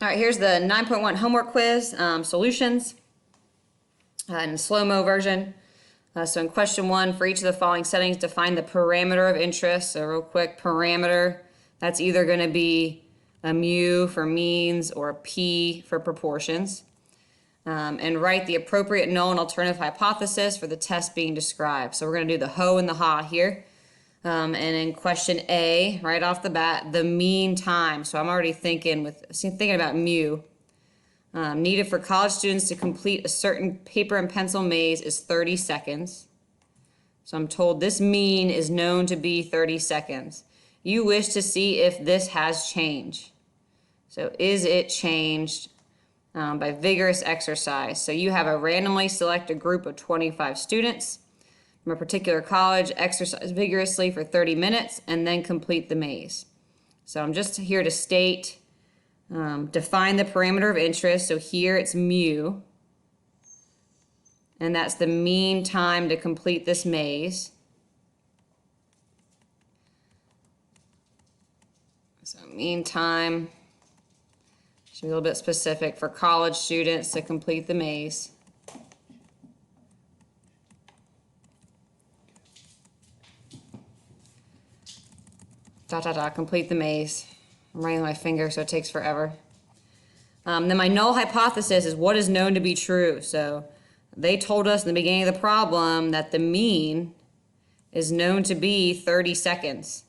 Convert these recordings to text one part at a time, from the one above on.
All right, here's the 9.1 homework quiz, solutions in slow-mo version. So in question 1, for each of the following settings, define the parameter of interest. So real quick, parameter, that's either going to be a mu for means or a p for proportions. And write the appropriate null and alternative hypothesis for the test being described. So we're going to do the ho and the ha here. And in question A, right off the bat, the mean time. So I'm already thinking about mu. Needed for college students to complete a certain paper and pencil maze is 30 seconds. So I'm told this mean is known to be 30 seconds. You wish to see if this has changed. So is it changed by vigorous exercise? So you have a randomly selected group of 25 students from a particular college, exercise vigorously for 30 minutes, and then complete the maze. So I'm just here to state, define the parameter of interest. So here it's mu, and that's the mean time to complete this maze. So mean time, should be a little bit specific for college students to complete the maze. Complete the maze. I'm writing with my finger, so it takes forever. Then my null hypothesis is what is known to be true. So they told us in the beginning of the problem that the mean is known to be 30 seconds.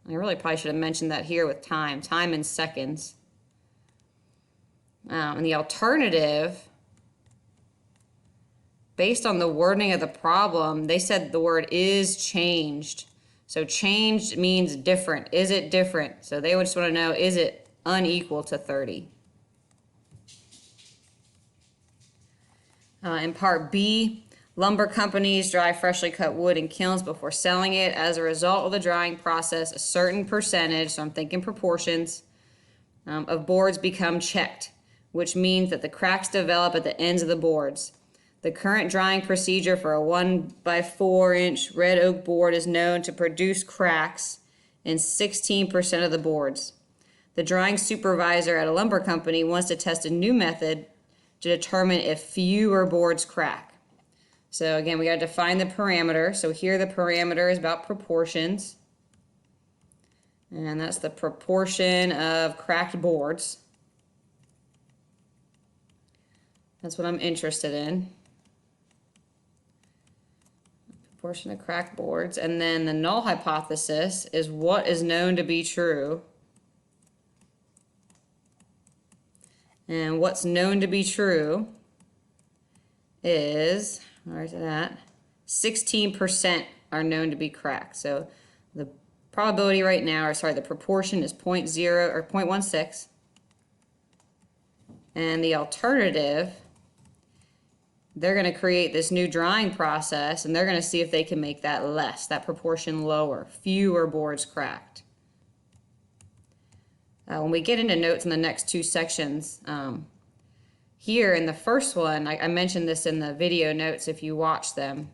I really probably should have mentioned that here with time in seconds. And the alternative, based on the wording of the problem, they said the word is changed. So changed means different. Is it different? So they would just want to know, is it unequal to 30? In part B, lumber companies dry freshly cut wood in kilns before selling it. As a result of the drying process, a certain percentage, so I'm thinking proportions, of boards become checked, which means that the cracks develop at the ends of the boards. The current drying procedure for a 1x4-inch red oak board is known to produce cracks in 16% of the boards. The drying supervisor at a lumber company wants to test a new method to determine if fewer boards crack. So again, we got to define the parameter. So here the parameter is about proportions. And that's the proportion of cracked boards. That's what I'm interested in. Proportion of cracked boards. And then the null hypothesis is what is known to be true. And what's known to be true is, where's it at? 16% are known to be cracked. So the probability right now, the proportion is 0.0 or 0.16. And the alternative, they're going to create this new drying process, and they're going to see if they can make that less, that proportion lower, fewer boards cracked. When we get into notes in the next two sections, here in the first one, I mentioned this in the video notes if you watch them,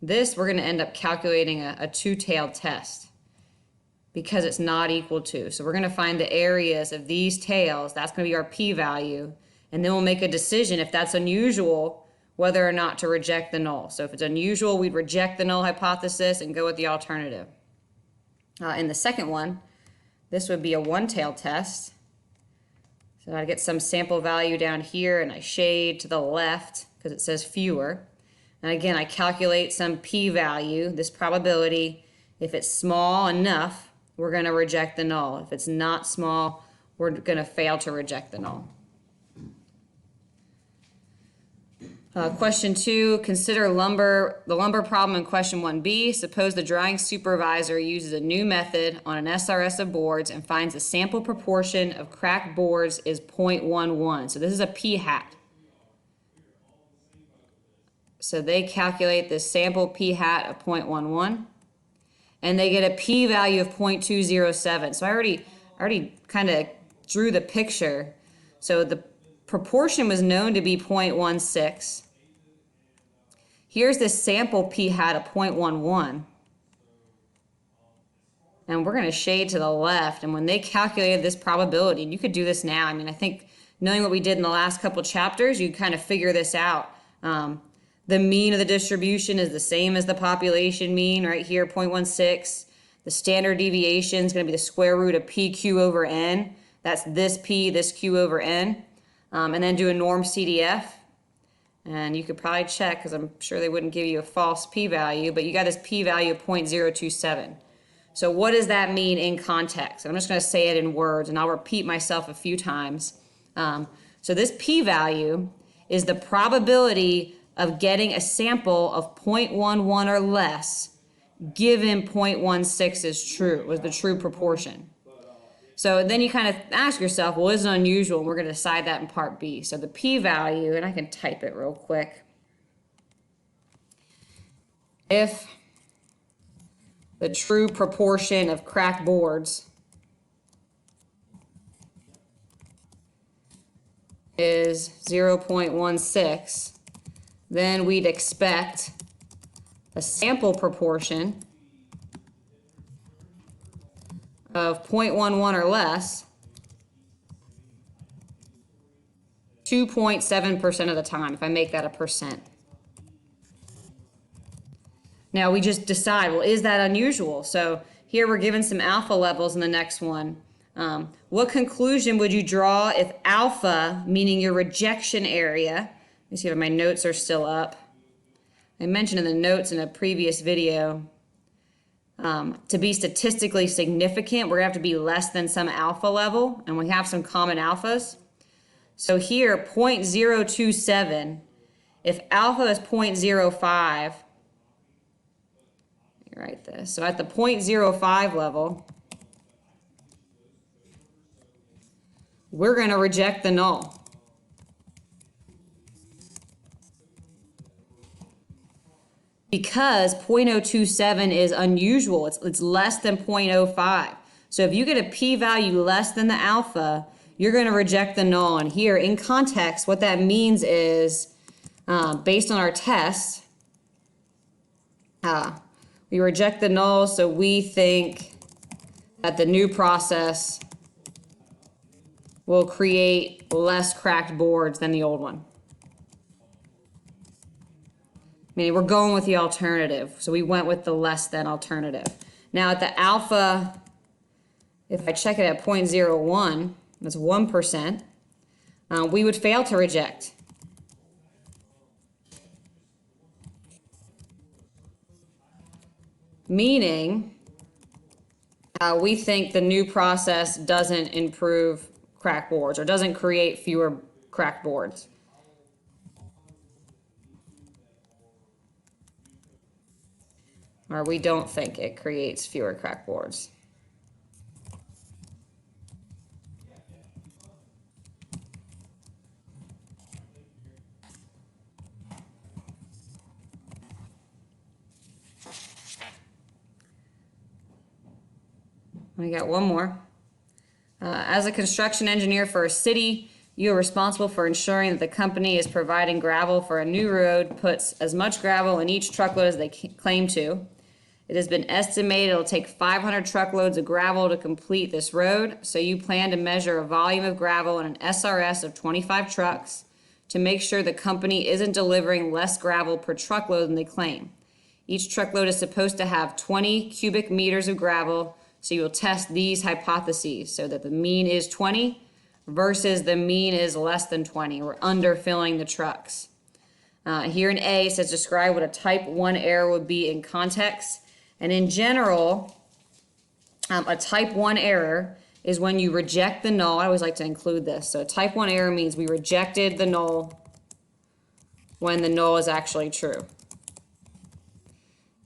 this we're going to end up calculating a two-tailed test because it's not equal to. So we're going to find the areas of these tails, that's going to be our p-value, and then we'll make a decision if that's unusual, whether or not to reject the null. So if it's unusual, we'd reject the null hypothesis and go with the alternative. In the second one, this would be a one-tailed test. So I get some sample value down here and I shade to the left because it says fewer. And again, I calculate some p-value, this probability. If it's small enough, we're going to reject the null. If it's not small, we're going to fail to reject the null. Question 2, consider the lumber problem in question 1b. Suppose the drying supervisor uses a new method on an SRS of boards and finds the sample proportion of cracked boards is 0.11. So this is a p-hat. So they calculate this sample p-hat of 0.11, and they get a p-value of 0.207. So I already kind of drew the picture. So the proportion was known to be 0.16. Here's the sample p-hat of 0.11. and we're going to shade to the left. And when they calculated this probability, and you could do this now, I mean, I think knowing what we did in the last couple chapters, you kind of figure this out. The mean of the distribution is the same as the population mean right here, 0.16. The standard deviation is going to be the square root of PQ over N. That's this P, this Q over N. And then do a norm CDF. And you could probably check, because I'm sure they wouldn't give you a false p-value, but you got this p-value of 0.027. So what does that mean in context? I'm just going to say it in words, and I'll repeat myself a few times. So this p-value is the probability of getting a sample of 0.11 or less given 0.16 is true, was the true proportion. So then you kind of ask yourself, well, is it unusual? And we're going to decide that in part B. So the p-value, and I can type it real quick. If the true proportion of cracked boards is 0.16, then we'd expect a sample proportion of 0.11 or less 2.7% of the time, if I make that a percent. Now we just decide, well, is that unusual? So here we're given some alpha levels in the next one. What conclusion would you draw if alpha, meaning your rejection area, let me see if my notes are still up. I mentioned in the notes in a previous video, to be statistically significant, we're going to have to be less than some alpha level, and we have some common alphas. So here, 0.027, if alpha is 0.05, let me write this. So at the 0.05 level, we're going to reject the null. Because 0.027 is unusual, it's less than 0.05. So if you get a p-value less than the alpha, you're going to reject the null. And here, in context, what that means is, based on our test, we reject the null, so we think that the new process will create less cracked boards than the old one. Meaning we're going with the alternative, so we went with the less than alternative. Now at the alpha, if I check it at 0.01, that's 1%, we would fail to reject. Meaning we think the new process doesn't improve cracked boards or doesn't create fewer cracked boards. Or we don't think it creates fewer cracked boards. We got one more. As a construction engineer for a city, you are responsible for ensuring that the company is providing gravel for a new road, puts as much gravel in each truckload as they claim to. It has been estimated it'll take 500 truckloads of gravel to complete this road, so you plan to measure a volume of gravel in an SRS of 25 trucks to make sure the company isn't delivering less gravel per truckload than they claim. Each truckload is supposed to have 20 cubic meters of gravel, so you will test these hypotheses so that the mean is 20 versus the mean is less than 20. We're underfilling the trucks. Here in A, it says describe what a type 1 error would be in context. And in general, a type 1 error is when you reject the null. I always like to include this. So a type 1 error means we rejected the null when the null is actually true.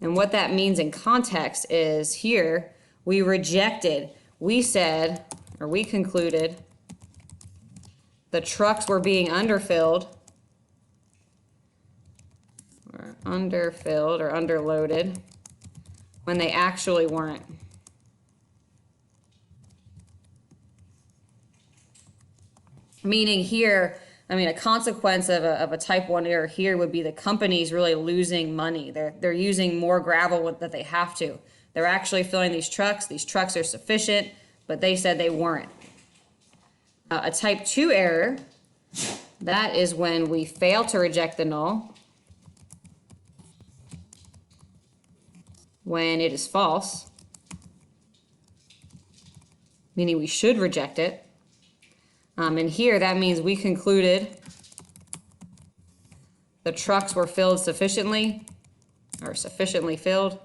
And what that means in context is here, we rejected, we said, or we concluded, the trucks were being underfilled, or underloaded, when they actually weren't. Meaning here, I mean, a consequence of a type 1 error here would be the company's really losing money. They're using more gravel that they have to. They're actually filling these trucks. These trucks are sufficient, but they said they weren't. A type 2 error, that is when we fail to reject the null when it is false, meaning we should reject it. And here that means we concluded the trucks were filled sufficiently, or sufficiently filled,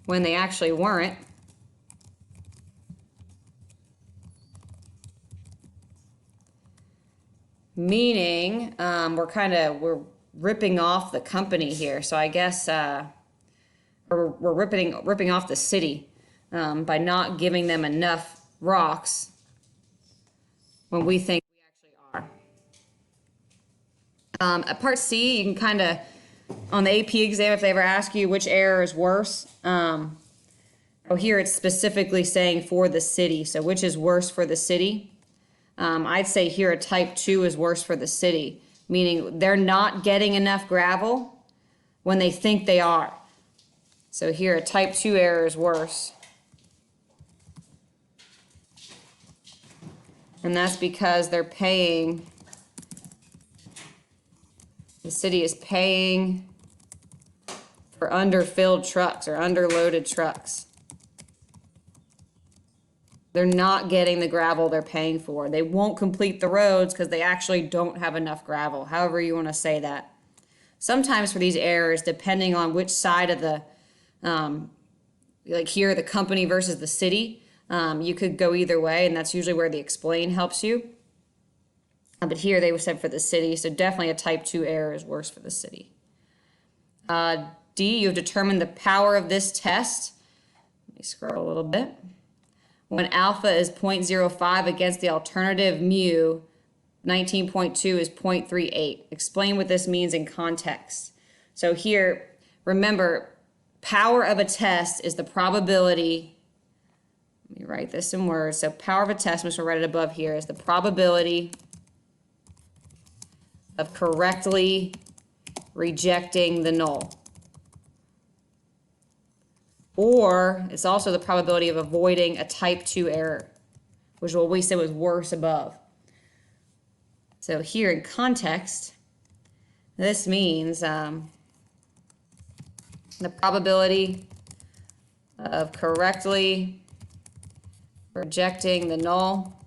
when they actually weren't. Meaning we're ripping off the company here. So I guess we're ripping off the city by not giving them enough rocks when we think we actually are. At part C, you can kind of, on the AP exam, if they ever ask you which error is worse, here it's specifically saying for the city. So which is worse for the city? I'd say here a type 2 is worse for the city, meaning they're not getting enough gravel when they think they are. So here a type 2 error is worse. And that's because they're paying, the city is paying for underfilled trucks or underloaded trucks. They're not getting the gravel they're paying for. They won't complete the roads because they actually don't have enough gravel, however you want to say that. Sometimes for these errors, depending on which side of the, like here, the company versus the city, you could go either way, and that's usually where the explain helps you. But here they said for the city, so definitely a type 2 error is worse for the city. D, you have determined the power of this test. Let me scroll a little bit. When alpha is 0.05 against the alternative mu, 19.2 is 0.38. Explain what this means in context. So here, remember, power of a test is the probability. Let me write this in words. So power of a test, I'm just going to write it above here, is the probability of correctly rejecting the null. Or it's also the probability of avoiding a type 2 error, which is what we said was worse above. So here in context, this means the probability of correctly rejecting the null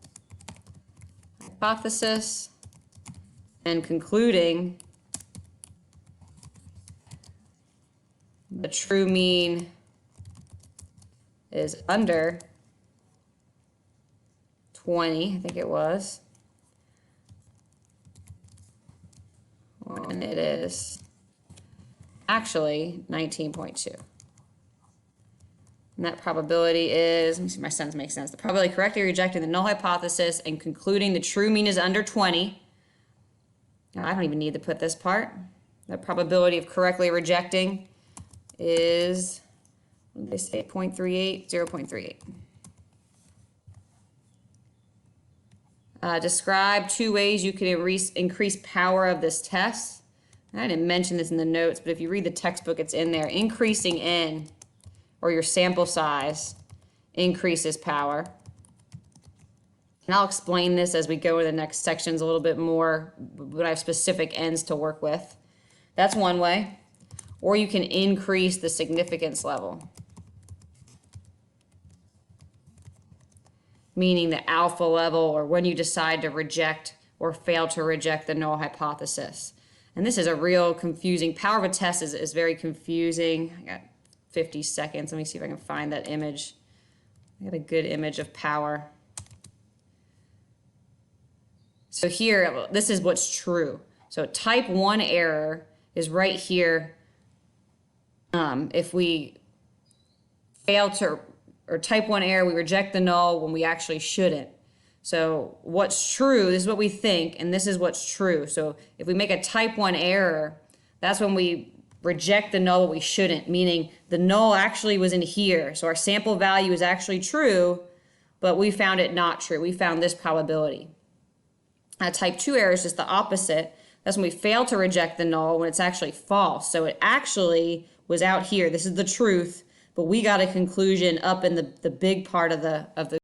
hypothesis and concluding the true mean is under 20, I think it was, when it is actually 19.2. And that probability is, let me see if my sentence makes sense. The probability of correctly rejecting the null hypothesis and concluding the true mean is under 20. Now, I don't even need to put this part. The probability of correctly rejecting is, what did they say, 0.38, 0.38. Describe 2 ways you can increase power of this test. I didn't mention this in the notes, but if you read the textbook, it's in there. Increasing n, or your sample size, increases power. And I'll explain this as we go to the next sections a little bit more, when I have specific n's to work with. That's one way. Or you can increase the significance level, meaning the alpha level, or when you decide to reject or fail to reject the null hypothesis. And this is a real confusing, power of a test is very confusing. I got 50 seconds. Let me see if I can find that image. I got a good image of power. So here, this is what's true. So type 1 error is right here. If we fail to, or type 1 error, we reject the null when we actually shouldn't. So what's true, this is what we think, and this is what's true. So if we make a type 1 error, that's when we reject the null, but we shouldn't, meaning the null actually was in here. So our sample value is actually true, but we found it not true. We found this probability. Type 2 error is just the opposite. That's when we fail to reject the null when it's actually false. So it actually was out here. This is the truth, but we got a conclusion up in the big part of the